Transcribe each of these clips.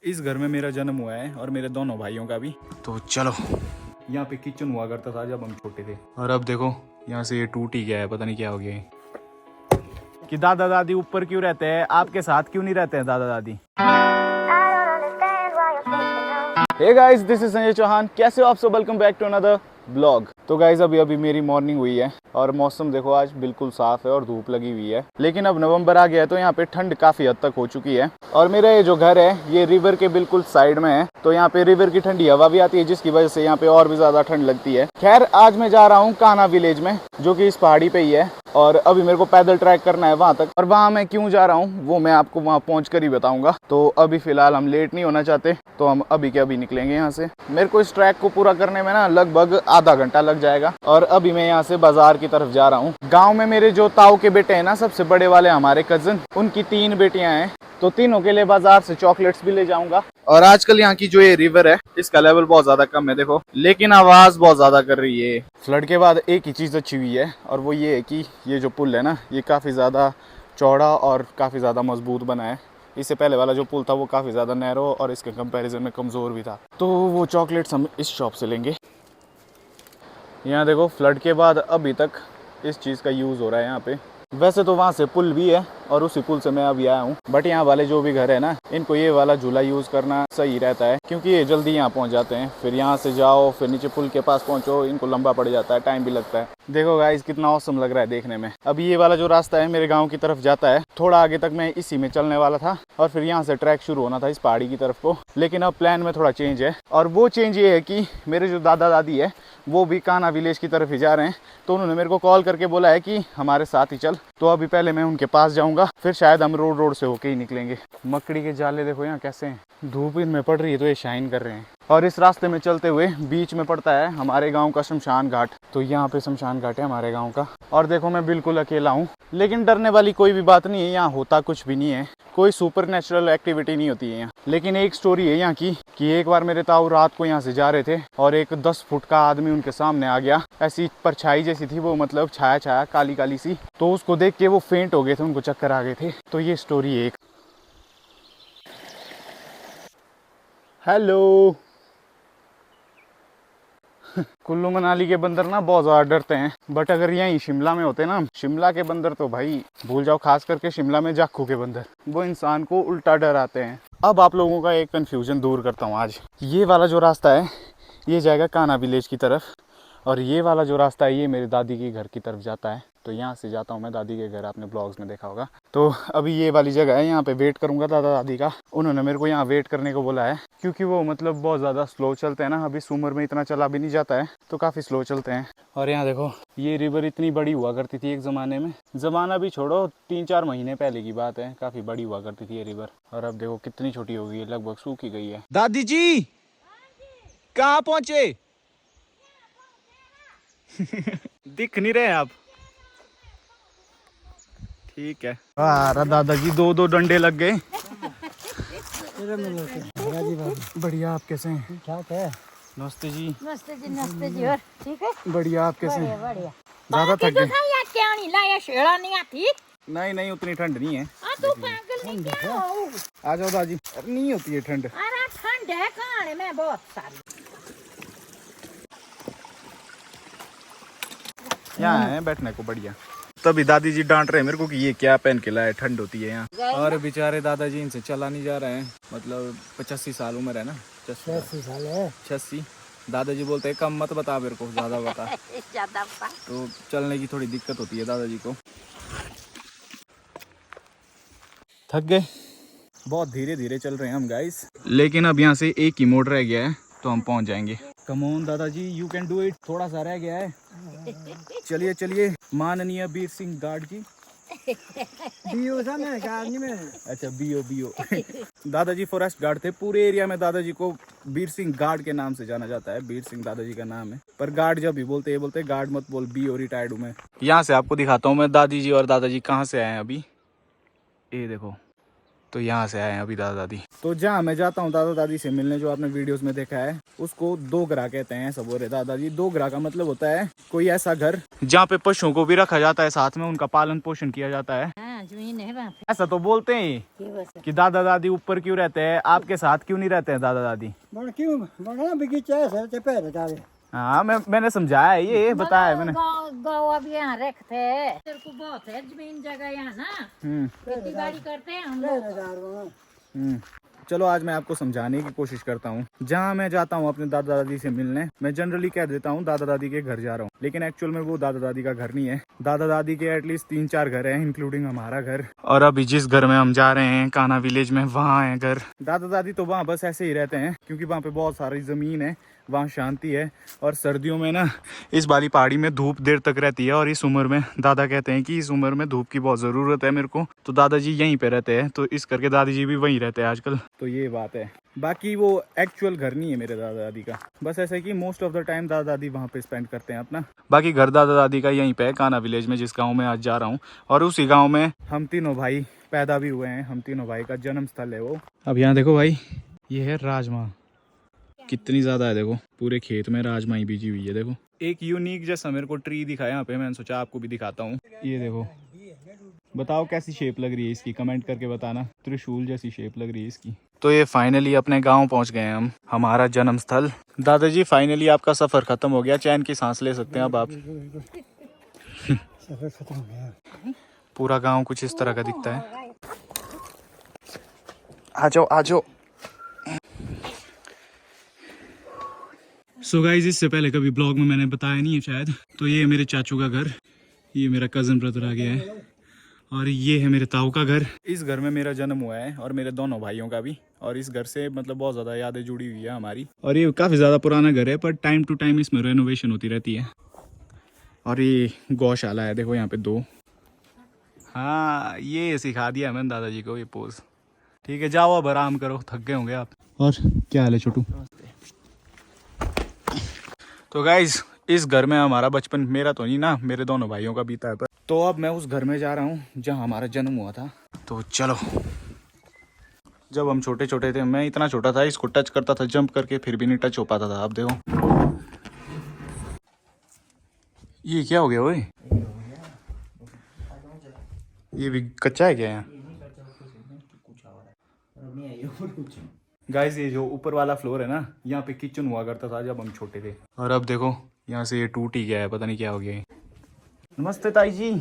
इस घर में मेरा जन्म हुआ है और मेरे दोनों भाइयों का भी। तो चलो, यहाँ पे किचन हुआ करता था जब हम छोटे थे, और अब देखो यहाँ से ये टूट ही गया है, पता नहीं क्या हो गया है। कि दादा दादी ऊपर क्यों रहते हैं, आपके साथ क्यों नहीं रहते हैं दादा दादी? Hey guys, this is Sanjay Chauhan. कैसे हो आप सब? Welcome back to another blog. तो गाइस अभी मेरी मॉर्निंग हुई है और मौसम देखो आज बिल्कुल साफ है और धूप लगी हुई है। लेकिन अब नवंबर आ गया है तो यहाँ पे ठंड काफी हद तक हो चुकी है। और मेरा ये जो घर है ये रिवर के बिल्कुल साइड में है, तो यहाँ पे रिवर की ठंडी हवा भी आती है, जिसकी वजह से यहाँ पे और भी ज्यादा ठंड लगती है। खैर आज मैं जा रहा हूँ कान्हा विलेज में, जो कि इस पहाड़ी पे ही है, और अभी मेरे को पैदल ट्रैक करना है वहां तक। और वहां मैं क्यों जा रहा हूँ वो मैं आपको वहां पहुंच कर ही बताऊंगा। तो अभी फिलहाल हम लेट नहीं होना चाहते, तो हम अभी के अभी निकलेंगे यहाँ से। मेरे को इस ट्रैक को पूरा करने में ना लगभग आधा घंटा लग जाएगा। और अभी मैं यहाँ से बाजार की तरफ जा रहा हूँ। गाँव में मेरे जो ताऊ के बेटे हैं ना, सबसे बड़े वाले हमारे कजन, उनकी 3 बेटियां हैं, तो तीनों के लिए बाजार से चॉकलेट्स भी ले जाऊंगा। और आजकल यहाँ की जो ये रिवर है इसका लेवल बहुत ज्यादा कम है देखो, लेकिन आवाज बहुत ज्यादा कर रही है। फ्लड के बाद एक ही चीज अच्छी हुई है, और वो ये है कि ये जो पुल है ना ये काफी ज्यादा चौड़ा और काफी ज्यादा मजबूत बना है। इससे पहले वाला जो पुल था वो काफी ज्यादा नैरो और इसके कंपैरिजन में कमजोर भी था। तो वो चॉकलेट्स हम इस शॉप से लेंगे। यहाँ देखो फ्लड के बाद अभी तक इस चीज का यूज हो रहा है यहाँ पे। वैसे तो वहाँ से पुल भी है और उसी पुल से मैं अभी आया हूँ, बट यहाँ वाले जो भी घर है ना, इनको ये वाला झूला यूज करना सही रहता है, क्योंकि ये जल्दी यहाँ पहुँच जाते हैं। फिर यहाँ से जाओ, फिर नीचे पुल के पास पहुँचो, इनको लंबा पड़ जाता है, टाइम भी लगता है। देखो गाइस कितना औसम लग रहा है देखने में। अभी ये वाला जो रास्ता है मेरे गाँव की तरफ जाता है, थोड़ा आगे तक मैं इसी में चलने वाला था और फिर यहाँ से ट्रैक शुरू होना था इस पहाड़ी की तरफ को। लेकिन अब प्लान में थोड़ा चेंज है, और वो चेंज ये है कि मेरे जो दादा दादी है वो भी कान्हा विलेज की तरफ ही जा रहे हैं। तो उन्होंने मेरे को कॉल करके बोला है कि हमारे साथ ही चल। तो अभी पहले मैं उनके पास जाऊंगा, फिर शायद हम रोड से होके ही निकलेंगे। मकड़ी के जाले देखो यहाँ कैसे हैं, धूप इनमें पड़ रही है तो ये शाइन कर रहे हैं। और इस रास्ते में चलते हुए बीच में पड़ता है हमारे गांव का शमशान घाट। तो यहाँ पे शमशान घाट है हमारे गांव का। और देखो मैं बिल्कुल अकेला हूँ, लेकिन डरने वाली कोई भी बात नहीं है, यहाँ होता कुछ भी नहीं है, कोई सुपर नेचुरल एक्टिविटी नहीं होती है यहाँ। लेकिन एक स्टोरी है यहाँ की कि एक बार मेरे ताऊ रात को यहाँ से जा रहे थे और एक 10 फुट का आदमी उनके सामने आ गया। ऐसी परछाई जैसी थी वो, मतलब छाया छाया काली काली सी। तो उसको देख के वो फेंट हो गए थे, उनको चक्कर आ गए थे। तो ये स्टोरी है एक। हेलो। कुल्लू मनाली के बंदर ना बहुत ज़्यादा डरते हैं, बट अगर यहीं शिमला में होते ना, शिमला के बंदर तो भाई भूल जाओ। खास करके शिमला में जाखू के बंदर, वो इंसान को उल्टा डराते हैं। अब आप लोगों का एक कन्फ्यूजन दूर करता हूँ आज। ये वाला जो रास्ता है ये जाएगा कान्हा विलेज की तरफ, और ये वाला जो रास्ता है ये मेरे दादी के घर की तरफ जाता है। तो यहाँ से जाता हूँ मैं दादी के घर, आपने ब्लॉग्स में देखा होगा। तो अभी ये वाली जगह है, यहाँ पे वेट करूँगा दादा दादी का। उन्होंने मेरे को यहाँ वेट करने को बोला है, क्योंकि वो मतलब बहुत ज़्यादा स्लो चलते हैं ना, अभी उम्र में इतना चला भी नहीं जाता है, तो काफ़ी स्लो चलते हैं। और यहाँ देखो ये रिवर इतनी बड़ी हुआ करती थी एक ज़माने में, ज़माना भी छोड़ो 3-4 महीने पहले की बात है, काफ़ी बड़ी हुआ करती थी ये रिवर। और अब देखो कितनी छोटी हो गई है, लगभग सूख ही गई है। दादी जी कहाँ पहुँचे? दिख नहीं रहे आप। ठीक है। अरे दादाजी 2-2 डंडे लग गए। बढ़िया, आप कैसे हैं? ठीक ठाक है। नमस्ते जी। नमस्ते जी, नमस्ते जी। और ठीक है? बढ़िया, आप कैसे हैं? बढ़िया। ज्यादा थक गए? क्या नहीं लाया, शेड़ा नहीं आती। नहीं उतनी ठंड नहीं है। तू पागल नहीं क्या हो? आ जाओ दादी। नहीं होती है ठंड। अरे ठंड है कहाँ में बहुत सारी। यहाँ है बैठने को बढ़िया। तभी दादी जी डांट रहे हैं मेरे को कि ये क्या पहन के लाए, ठंड होती है यहाँ। और बेचारे दादाजी इनसे चला नहीं जा रहे हैं, मतलब 85 साल उम्र है ना। 86 साल है। 86। दादाजी बोलते हैं कम मत बता मेरे को, ज्यादा बता। तो चलने की थोड़ी दिक्कत होती है दादाजी को। थक गए, बहुत धीरे धीरे चल रहे हैं हम गाइस। लेकिन अब यहाँ से एक ही मोड़ रह गया है तो हम पहुँच जाएंगे। कम ऑन दादाजी, यू कैन डू इट। थोड़ा सा रह गया है। चलिए चलिए। माननीय वीर सिंह गार्ड जी। बीओ था मैं गाड़ी में। अच्छा बीओ। दादाजी फॉरेस्ट गार्ड थे। पूरे एरिया में दादाजी को वीर सिंह गार्ड के नाम से जाना जाता है। वीर सिंह दादाजी का नाम है, पर गार्ड जब भी बोलते हैं गार्ड मत बोल, बीओ रिटायर्ड हूँ मैं। यहाँ से आपको दिखाता हूँ मैं दादी जी और दादाजी कहाँ से आए हैं अभी। ये देखो, तो यहाँ से आए हैं अभी दादा दादी। तो जहाँ मैं जाता हूँ दादा दादी से मिलने, जो आपने वीडियोस में देखा है, उसको दोगरा कहते हैं। सब बोल रहे दादाजी। दोगरा का मतलब होता है कोई ऐसा घर जहाँ पे पशुओं को भी रखा जाता है, साथ में उनका पालन पोषण किया जाता है। जमीन है वहाँ पे। ऐसा तो बोलते हैं ये बस कि दादा दादी ऊपर क्यों रहते हैं, आपके साथ क्यों नहीं रहते हैं दादा दादी? क्यों बड़ा बगीचा है सर पे डाले। हाँ मैंने समझाया है, ये बताया है मैंने। गाँव अब यहाँ रखते हैं, तेरे को बहुत है जमीन जगह यहाँ ना, खेती बाड़ी करते हैं हम लोग। चलो आज मैं आपको समझाने की कोशिश करता हूँ। जहाँ मैं जाता हूँ अपने दादा दादी से मिलने, मैं जनरली कह देता हूँ दादा दादी के घर जा रहा हूँ, लेकिन एक्चुअल में वो दादा दादी का घर नहीं है। दादा दादी के एटलीस्ट 3-4 घर हैं, इंक्लूडिंग हमारा घर। और अभी जिस घर में हम जा रहे हैं कान्हा विलेज में, वहाँ है घर। दादा दादी तो वहाँ बस ऐसे ही रहते हैं क्योंकि वहाँ पे बहुत सारी जमीन है, वहाँ शांति है। और सर्दियों में ना इस वाली पहाड़ी में धूप देर तक रहती है, और इस उम्र में दादा कहते हैं कि इस उम्र में धूप की बहुत ज़रूरत है मेरे को, तो दादाजी यहीं पे रहते हैं, तो इस करके दादी जी भी वहीं रहते हैं आजकल। तो ये बात है। बाकी वो एक्चुअल घर नहीं है मेरे दादा दादी का, बस ऐसा है कि मोस्ट ऑफ द टाइम दादा दादी वहाँ पे स्पेंड करते हैं अपना। बाकी घर दादा दादी का यहीं पे है, कान्हा विलेज में, जिस गाँव में आज जा रहा हूँ। और उसी गाँव में हम तीनों भाई पैदा भी हुए हैं, हम तीनों भाई का जन्म स्थल है वो। अब यहाँ देखो भाई, ये है राजमा, कितनी ज्यादा है देखो, पूरे खेत में राजमा ही बीजी हुई है। देखो एक यूनिक जैसा मेरे को ट्री दिखा यहाँ पे, मैंने सोचा आपको भी दिखाता हूँ। ये देखो, बताओ कैसी शेप लग रही है इसकी, कमेंट करके बताना। त्रिशूल जैसी शेप लग रही है इसकी। तो ये फाइनली अपने गांव पहुंच गए हम, हमारा जन्म स्थल। दादाजी फाइनली आपका सफर खत्म हो गया, चैन की सांस ले सकते हैं अब आप। सफर खत्म हो गया। पूरा गांव कुछ इस तरह का दिखता है। आ जाओ आ जाओ। सो गाइस, इससे पहले कभी ब्लॉग में मैंने बताया नहीं है शायद, तो ये है मेरे चाचू का घर, ये मेरा कज़न ब्रदर आ गया है, और ये है मेरे ताऊ का घर। इस घर में मेरा जन्म हुआ है और मेरे दोनों भाइयों का भी, और इस घर से मतलब बहुत ज़्यादा यादें जुड़ी हुई है हमारी। और ये काफ़ी ज़्यादा पुराना घर है, पर टाइम टू टाइम इसमें रेनोवेशन होती रहती है। और ये गौशाला है, देखो यहाँ पे 2। हाँ, ये सिखा दिया मैंने दादाजी को ये पोज। ठीक है, जाओ अब आराम करो, थक गए होंगे आप। और क्या हाल है छोटू? तो गाइज, इस घर में हमारा बचपन, मेरा तो नहीं ना, मेरे दोनों भाइयों का बीता है। पर तो अब मैं उस घर में जा रहा हूँ जहाँ हमारा जन्म हुआ था। तो चलो। जब हम छोटे छोटे थे, मैं इतना छोटा था, इसको टच करता था जंप करके, फिर भी नहीं टच हो पाता था। अब देखो ये क्या हो गया ओए, ये भी कच्चा है क्या यहाँ? गाइस, ये जो ऊपर वाला फ्लोर है ना, यहाँ पे किचन हुआ करता था जब हम छोटे थे, और अब देखो यहाँ से ये टूट ही गया है, पता नहीं क्या हो गया है। नमस्ते ताई जी,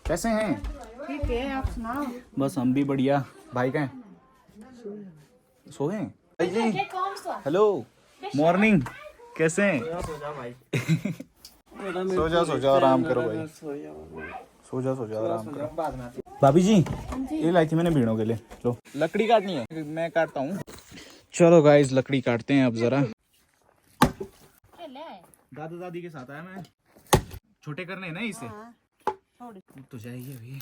कैसे हैं? ठीक है, आप सुनाओ। बस हम भी बढ़िया। भाई कहाँ हैं? सो गए? ताई जी हेलो, मॉर्निंग, कैसे हैं? सो जाओ आराम करो भाई, सो जाओ आराम करो। भाभी जी, ये लाई थी मैंने भीड़ों के लिए, लो लकड़ी काटनी है, मैं काटता हूँ। चलो गाइस, लकड़ी काटते हैं अब जरा। दादा दादी के साथ आया मैं, छोटे करने हैं ना इसे, तो जाएगी अभी।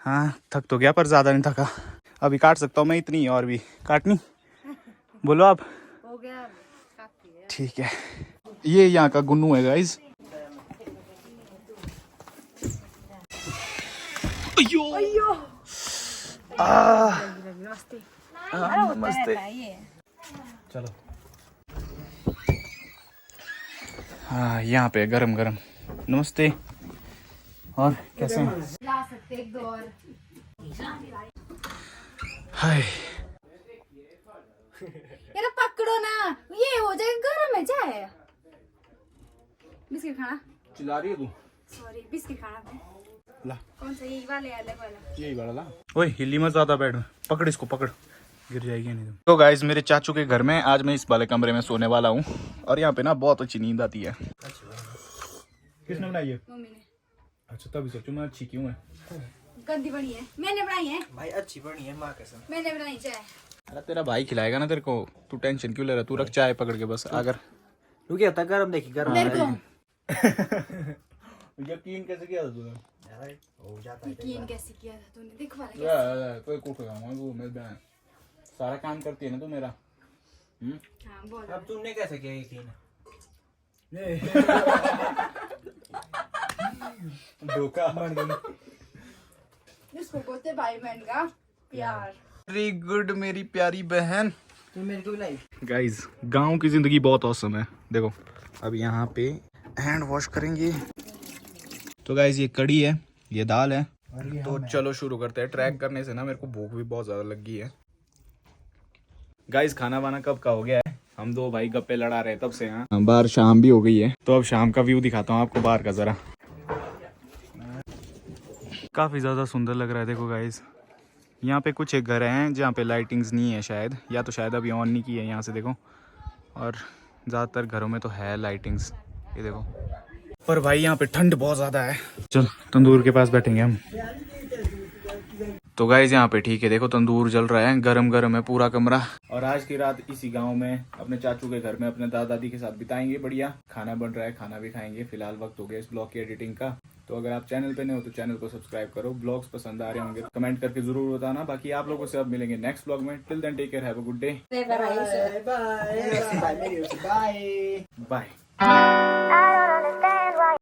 हाँ, थक तो गया पर ज्यादा नहीं थका, अभी काट सकता हूँ मैं इतनी, और भी काटनी? बोलो आप। हो गया, ठीक है, ये यहाँ का गुन्नू है गाइस। अयो नमस्ते। चलो, हाँ यहाँ पे गरम गरम। नमस्ते, और कैसे हैं? ला सकते एक दो और। हाय, ये तो पकड़ो ना, ये हो जाएगा गरम है चाय। बिस्किट खाना? चिल्ला रही है तू? सॉरी, बिस्किट खाना। ला, कौन सा? यही वाले अलग वाला? यही वाला ला। ओए हिली मत ज्यादा, बैठ, पकड़ इसको, पकड़, गिर जाएगी नहीं तो गाइस, मेरे चाचू के घर में आज मैं इस वाले कमरे में सोने वाला हूँ, और यहाँ पे ना बहुत अच्छी नींद आती है। किसने बनाई है? मम्मी ने। अच्छा, तभी सोचूं मैं अच्छी क्यों है। गंदी बनी है, मैंने बनाई है। भाई अच्छी बनी है, माँ कसम। मैंने बनाई चाय। अरे तेरा भाई खिलाएगा ना तेरे को, तू टेंशन क्यों ले रहा? तू रख चाय पकड़ के बस। अगर तू क्या था, गरम देखी, गरम मेरे को यकीन कैसे किया था तूने? हो जाता है। यकीन कैसे किया था तूने? देख वाला कोई कुछ वो मेरे बहन सारा काम करती है ना तू मेरा। हाँ, बोल। अब तूने कैसे किया यकीन? धोखा। इसको बोलते भाई बहन का प्यार। वेरी गुड मेरी प्यारी बहन। तू मेरे को लाई। गाइस, गांव की जिंदगी बहुत औसम है। देखो अब यहाँ पे हैंड वॉश करेंगे। तो गाइस ये कड़ी है, ये दाल है। तो चलो शुरू करते हैं। ट्रैक करने से ना मेरे को भूख भी बहुत ज्यादा लग गई है। गाइस खाना वाना कब का हो गया है, हम दो भाई गप्पे लड़ा रहे तब से। यहाँ बाहर शाम भी हो गई है, तो अब शाम का व्यू दिखाता हूँ आपको बाहर का जरा। काफी ज्यादा सुंदर लग रहा है। देखो गाइस यहाँ पे कुछ एक घर हैं जहाँ पे लाइटिंग्स नहीं है शायद, या तो शायद अभी ऑन नहीं की है। यहाँ से देखो, और ज़्यादातर घरों में तो है लाइटिंग्स, ये देखो। पर भाई यहाँ पे ठंड बहुत ज़्यादा है। चल तंदूर के पास बैठेंगे हम। तो गाइस यहाँ पे ठीक है, देखो तंदूर जल रहा है, गरम गरम है पूरा कमरा। और आज की रात इसी गांव में अपने चाचू के घर में अपने दादा दादी के साथ बिताएंगे। बढ़िया खाना बन रहा है, खाना भी खाएंगे। फिलहाल वक्त हो गया इस ब्लॉग की एडिटिंग का। तो अगर आप चैनल पे नए हो तो चैनल को सब्सक्राइब करो। ब्लॉग्स पसंद आ रहे होंगे तो कमेंट करके जरूर बताना। बाकी आप लोगों से अब मिलेंगे नेक्स्ट ब्लॉग में। Till then take care, have a good day, bye.